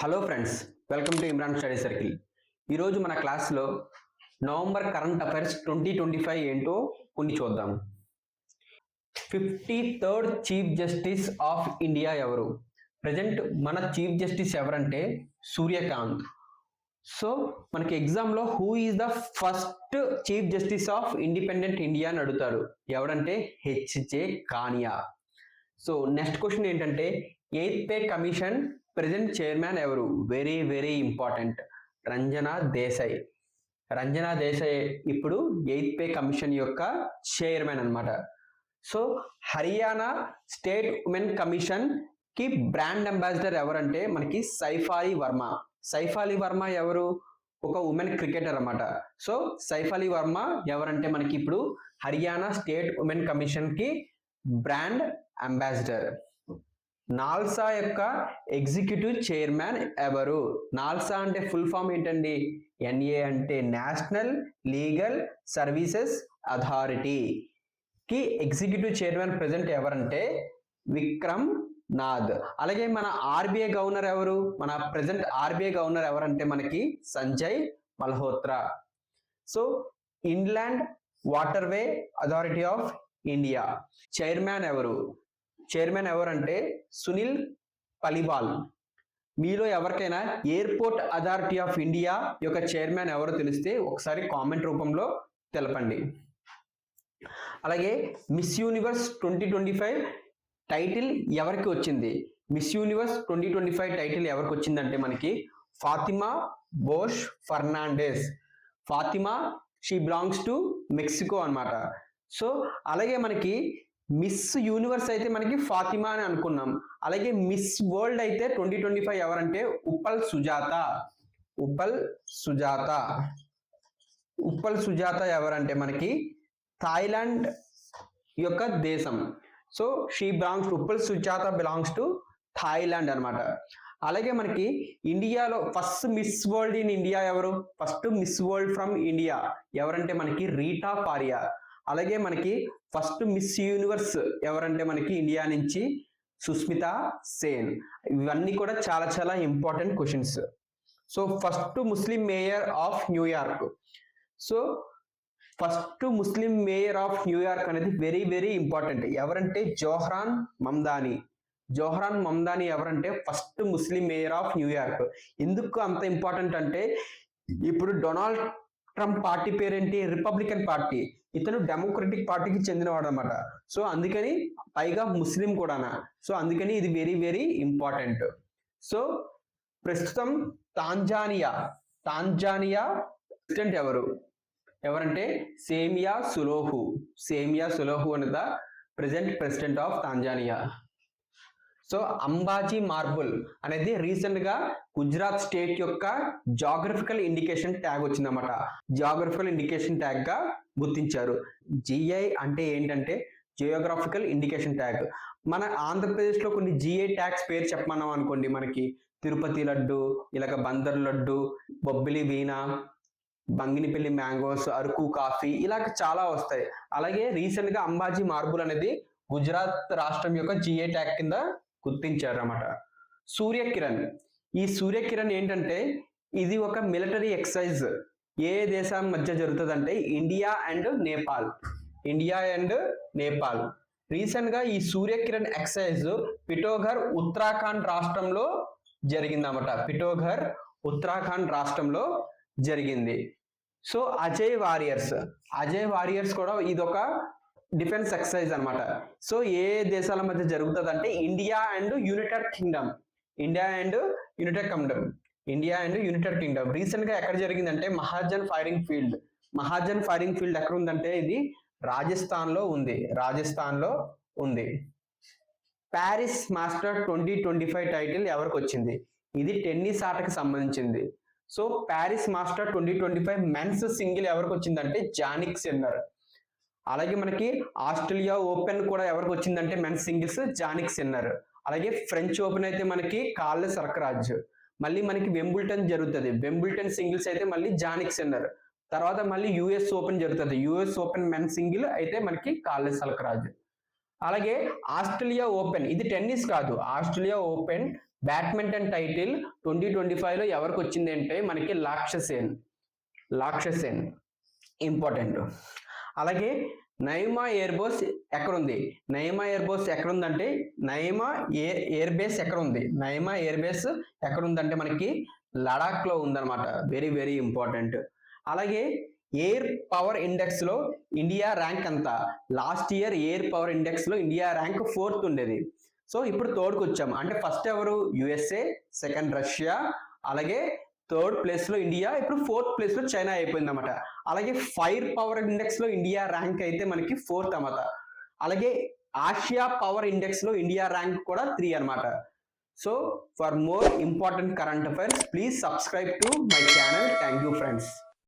Hello friends, welcome to Imran study circle. ఈరోజు మన క్లాస్లో నవంబర్ కరెంట్ అఫైర్స్ 2025 ఏంటో కొన్ని చూద్దాం. 53rd chief justice of India ఎవరు? ప్రజెంట్ మన చీఫ్ జస్టిస్ ఎవరంటే సూర్యకాంత్. సో మనకి ఎగ్జామ్లో who is the first chief justice of independent India అని అడుగుతారు. ఎవడంటే H J Kania. So next question ఏంటంటే 8th pay commission present chairman ఎవరు? Very very important, Ranjana Desai. Ranjana Desai ఇప్పుడు 8th పే కమిషన్ యొక్క చైర్మన్ అన్నమాట. So Haryana state women commission కి బ్రాండ్ అంబాసిడర్ ఎవరంటే మనకి సైఫ్ అలీ వర్మ. సైఫ్ అలీ వర్మ ఎవరు? ఒక ఉమెన్ క్రికెటర్ అన్నమాట. సో సైఫ్ అలీ వర్మ ఎవరంటే మనకి ఇప్పుడు హర్యానా స్టేట్ ఉమెన్ కమిషన్ కి బ్రాండ్ అంబాసిడర్. నాల్సా యొక్క ఎగ్జిక్యూటివ్ చైర్మన్ ఎవరు? నాల్సా అంటే ఫుల్ ఫామ్ ఏంటండి? ఎన్ఏ అంటే నేషనల్ లీగల్ సర్వీసెస్ అథారిటీ కి ఎగ్జిక్యూటివ్ చైర్మన్ ప్రెజెంట్ ఎవరంటే విక్రమ్ నాథ్. అలాగే మన ఆర్బీఐ గవర్నర్ ఎవరు? మన ప్రెజెంట్ ఆర్బీఐ గవర్నర్ ఎవరంటే మనకి Sanjay Malhotra. So inland waterway authority of India chairman ఎవరు? చైర్మన్ ఎవరంటే సునీల్ పలివాల్. మీలో ఎవరికైనా ఎయిర్పోర్ట్ అథారిటీ ఆఫ్ ఇండియా యొక్క చైర్మన్ ఎవరో తెలిస్తే ఒకసారి కామెంట్ రూపంలో తెలపండి. అలాగే మిస్ యూనివర్స్ 2025 టైటిల్ ఎవరికి వచ్చింది? మిస్ యూనివర్స్ 2025 టైటిల్ ఎవరికి వచ్చిందంటే మనకి Fatima Bosch Fernandez. Fatima she belongs to Mexico అన్నమాట. సో అలాగే మనకి మిస్ యూనివర్స్ అయితే మనకి ఫాతిమా అని అనుకున్నాం. అలాగే మిస్ వరల్డ్ అయితే 2025 ఎవరంటే ఉప్పల్ సుజాత. ఉప్పల్ సుజాత. ఉప్పల్ సుజాత ఎవరంటే మనకి థాయిలాండ్ యొక్క దేశం. So she belongs Opal Suchata belongs to Thailand అన్నమాట. అలాగే మనకి ఇండియాలో first miss world in India ఎవరు? First miss world from India ఎవరంటే మనకి రీటా పారియా. అలాగే మనకి ఫస్ట్ మిస్ యూనివర్స్ ఎవరంటే మనకి ఇండియా నుంచి సుస్మితా సేన్. ఇవన్నీ కూడా చాలా చాలా important questions. So first Muslim mayor of New York. So first Muslim mayor of New York అనేది వెరీ వెరీ ఇంపార్టెంట్. ఎవరంటే జోహ్రాన్ మమ్దాని. జోహ్రాన్ మమ్దాని ఎవరంటే first Muslim mayor of New York. ఎందుకు అంత ఇంపార్టెంట్ అంటే ఇప్పుడు డొనాల్డ్ ట్రంప్ పార్టీ పేరేంటి? Republican party. ఇతను డెమోక్రటిక్ పార్టీకి చెందినవాడు అనమాట. సో అందుకని పైగా ముస్లిం కూడానా. సో అందుకని ఇది వెరీ వెరీ ఇంపార్టెంట్. సో ప్రస్తుతం తాంజానియా ప్రెసిడెంట్ ఎవరు? ఎవరంటే సేమియా సులోహు. సేమియా సులోహు అనే the present president of Tanzania. So Ambaji marble అనేది రీసెంట్ గా గుజరాత్ స్టేట్ యొక్క జాగ్రఫికల్ ఇండికేషన్ ట్యాగ్ వచ్చిందన్నమాట. జాగ్రఫికల్ ఇండికేషన్ ట్యాగ్ గా గుర్తించారు. జిఐ అంటే ఏంటంటే జియోగ్రాఫికల్ ఇండికేషన్ ట్యాగ్. మన ఆంధ్రప్రదేశ్ లో కొన్ని జిఐ ట్యాగ్స్ పేరు చెప్పమన్నాం అనుకోండి, మనకి తిరుపతి లడ్డు, ఇలాగ బందర్ లడ్డు, బొబ్బిలి వీణ, బంగినిపల్లి మ్యాంగోస్, అరకు కాఫీ, ఇలాగ చాలా వస్తాయి. అలాగే రీసెంట్ గా అంబాజీ మార్బుల్ అనేది గుజరాత్ రాష్ట్రం యొక్క జిఐ ట్యాగ్ కింద గుర్తించారు అన్నమాట. సూర్యకిరణ్. ఈ సూర్యకిరణ్ ఏంటంటే ఇది ఒక మిలిటరీ ఎక్సర్సైజ్. ఏ దేశం మధ్య జరుగుతుంది అంటే India and Nepal. India and Nepal. Recent గా ఈ సూర్యకిరణ్ ఎక్సర్సైజ్ పిఠోఘర్ ఉత్తరాఖండ్ రాష్ట్రంలో జరిగిందన్నమాట. పిఠోఘర్ ఉత్తరాఖండ్ రాష్ట్రంలో జరిగింది. సో అజయ్ వారియర్స్ కూడా ఇదొక డిఫెన్స్ ఎక్సర్సైజ్ అన్నమాట. సో ఏ దేశాల మధ్య జరుగుతుంది అంటే India and United Kingdom. India and United Kingdom. Recent గా ఎక్కడ జరిగిందంటే మహాజన్ ఫైరింగ్ ఫీల్డ్ ఎక్కడ ఉందంటే ఇది రాజస్థాన్ లో ఉంది. ప్యారిస్ మాస్టర్ 2025 టైటిల్ ఎవరికి వచ్చింది? ఇది టెన్నిస్ ఆటకి సంబంధించింది. So Paris masters 2025 men's single ఎవరికి వచ్చిందంటే జానిక్ సిన్నర్. అలాగే మనకి ఆస్ట్రేలియా ఓపెన్ కూడా ఎవరికి వచ్చిందంటే మెన్స్ సింగిల్స్ జానిక్ సిన్నర్. అలాగే ఫ్రెంచ్ ఓపెన్ అయితే మనకి కార్లెస్ అల్కరాజ్. మళ్ళీ మనకి వెంబుల్టన్ జరుగుతుంది. వెంబుల్టన్ సింగిల్స్ అయితే మళ్ళీ జానిక్ సిన్నర్. తర్వాత మళ్ళీ యుఎస్ ఓపెన్ జరుగుతుంది. యుఎస్ ఓపెన్ మెన్ సింగిల్ అయితే మనకి కార్లెస్ అల్కరాజ్. అలాగే ఆస్ట్రేలియా ఓపెన్, ఇది టెన్నిస్ కాదు, ఆస్ట్రేలియా ఓపెన్ బ్యాడ్మింటన్ టైటిల్ 2025లో ఎవరికి వచ్చింది అంటే మనకి లాక్షసేన్ ఇంపార్టెంట్. అలాగే నైమా ఎయిర్ బేస్ ఎక్కడుంది? నైమా ఎయిర్ బేస్ ఎక్కడుందంటే నైమా ఎయిర్ బేస్ ఎక్కడుందంటే మనకి లడాక్ లో ఉందన్నమాట. Very very important. అలాగే ఎయిర్ పవర్ ఇండెక్స్ లో ఇండియా ర్యాంక్ ఎంత? Last year air power index లో ఇండియా ర్యాంక్ 4th ఉండేది. సో ఇప్పుడు థర్డ్కి వచ్చాము. అంటే ఫస్ట్ ఎవరు? యుఎస్ఏ, సెకండ్ రష్యా, అలాగే థర్డ్ ప్లేస్ లో ఇండియా, ఇప్పుడు 4th ప్లేస్ లో చైనా అయిపోయింది అన్నమాట. అలాగే ఫైర్ పవర్ ఇండెక్స్ లో ఇండియా ర్యాంక్ అయితే మనకి 4th అన్నమాట. అలాగే ఆసియా పవర్ ఇండెక్స్ లో ఇండియా ర్యాంక్ కూడా 3 అన్నమాట. So for more important current affairs please subscribe to my channel. Thank you friends.